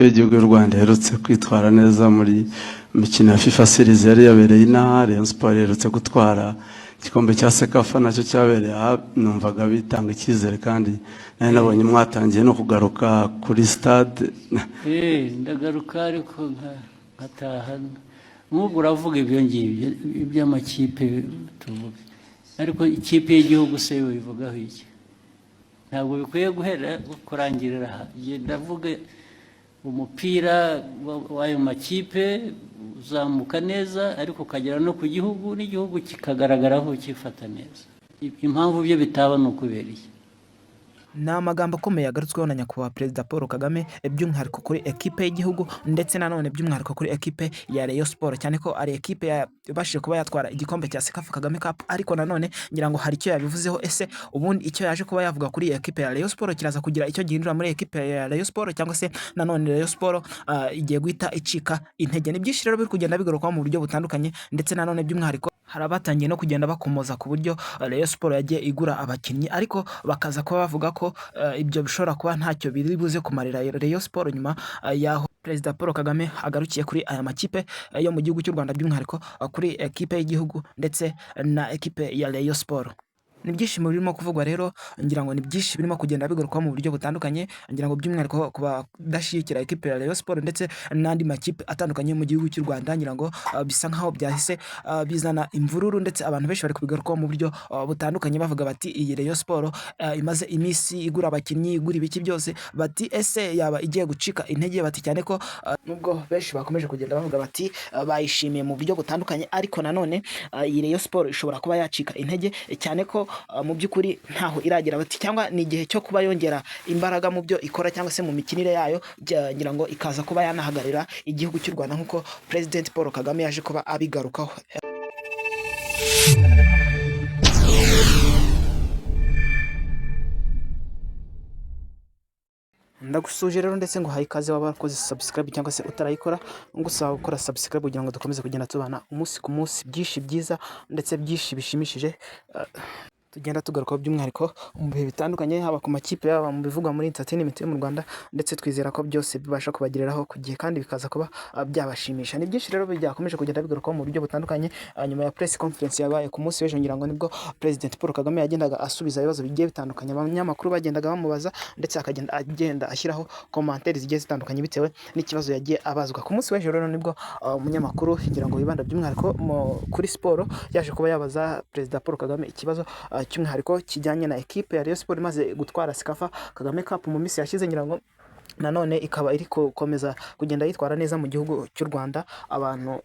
Igihugu y'u Rwanda iherutse kwitwara neza muri mikino ya FIFA Series yari yabereye inaha. Rayon Sport iherutse gutwara igikombe cya Sekafa nacyo cyabereye aha. Numvaga bitanga icyizere kandi nari nabonye mwatangiye no kugaruka kuri stade. Ndagaruka ariko nkataha nk'ubwo uravuga ibyo ngibyo iby'amakipe tuvuga, ariko ikipe y'igihugu se bivugaho iki? Ntabwo bikwiye guhera kurangirira aha. Ndavuga umupira w'ayo makipe uzamuka neza, ariko ukagera no ku gihugu n'igihugu kikagaragaraho kifata neza. Impamvu byo bitaba ni ukubera iki? Ni amagambo akomeye yagarutsweho na nyakubahwa Perezida Paul Kagame, by'umwihariko kuri ekipe y'igihugu ndetse nanone by'umwihariko kuri ekipe ya Rayon Sport, cyane ko ari ekipe yabashije kuba yatwara igikombe cya Sekafa Kagame Cup. Ariko nanone ngira ngo hari icyo yabivuzeho. Ese ubundi icyo yaje kuba yavuga kuri ekipe ya Rayon Sport kiraza kugira icyo gihindura muri ekipe ya Rayon Sport, cyangwa se nanone Rayon Sport igiye guhita icika intege? Ni byinshi rero biri kugenda bigarukaho mu buryo butandukanye, ndetse nanone by'umwihariko hari abatangiye no kugenda bakomoza ku buryo Rayon Sport yagiye igura abakinnyi, ariko bakaza kuba bavuga ko ibyo bishobora kuba ntacyo biri buze kumarira Rayon Sport nyuma yaho Perezida Paul Kagame agarukiye kuri aya makipe yo mu gihugu cy'u Rwanda, by'umwihariko kuri ekipe y'igihugu ndetse na ekipe ya Rayon Sport. Ni byinshi birimo kuvugwa rero, ngira ngo ni byinshi birimo kugenda bigarukaho mu buryo butandukanye, ngira ngo by'umwihariko ku badashyigikira ekipe ya Rayon Sport ndetse n'andi makipe atandukanye mu gihugu cy'u Rwanda, ngira ngo bisa nkaho byahise bizana imvururu, ndetse abantu benshi bari kubigarukaho mu buryo butandukanye, bavuga bati iyi Rayon Sport imaze iminsi igura abakinnyi, igura ibiki byose, bati ese yaba igiye gucika intege? Bati cyane ko nubwo benshi bakomeje kugenda bavuga bati bayishimiye mu buryo butandukanye, ariko nanone iyi Rayon Sport ishobora kuba yacika intege, cyane ko mu by'ukuri ntaho iragera, bati cyangwa ni igihe cyo kuba yongera imbaraga mu byo ikora cyangwa se mu mikinire yayo, ngira ngo ikaza kuba yanahagarira igihugu cy'u Rwanda nk'uko President Paul Kagame yaje kuba abigarukaho. Ndagusuje rero ndetse ngo haye ikaze waba warakoze subscribe cyangwa se utarayikora, ngusaba gukora subscribe kugira ngo dukomeze kugenda tubana umunsi ku munsi, byinshi byiza ndetse byinshi bishimishije tugenda tugarukaho, by'umwihariko mu bihe bitandukanye, haba ku makipe, yaba mu bivugwa muri entertainment yo mu Rwanda, ndetse twizera ko byose bibasha kubagiriraho ku gihe kandi bikaza kuba byabashimisha. Ni byinshi rero byakomeje kugenda bigarukaho mu buryo butandukanye. Nyuma ya press conference yabaye ku munsi w'ejo, ngira ngo nibwo President Paul Kagame yagendaga asubiza ibibazo bigiye bitandukanye abanyamakuru bagendaga bamubaza, ndetse agenda ashyiraho commentaires zigiye zitandukanye bitewe n'ikibazo yagiye abazwa. Ku munsi w'ejo rero nibwo umunyamakuru, ngira ngo wibanda by'umwihariko kuri siporo, yaje kuba yabaza Perezida Paul Kagame ikibazo cy'umwihariko kijyanye na ekipe ya Rayon Sport imaze gutwara Sekafa Kagame Cup mu minsi yashize, ngira ngo nanone ikaba iri gukomeza kugenda yitwara neza mu gihugu cy'u Rwanda. Abantu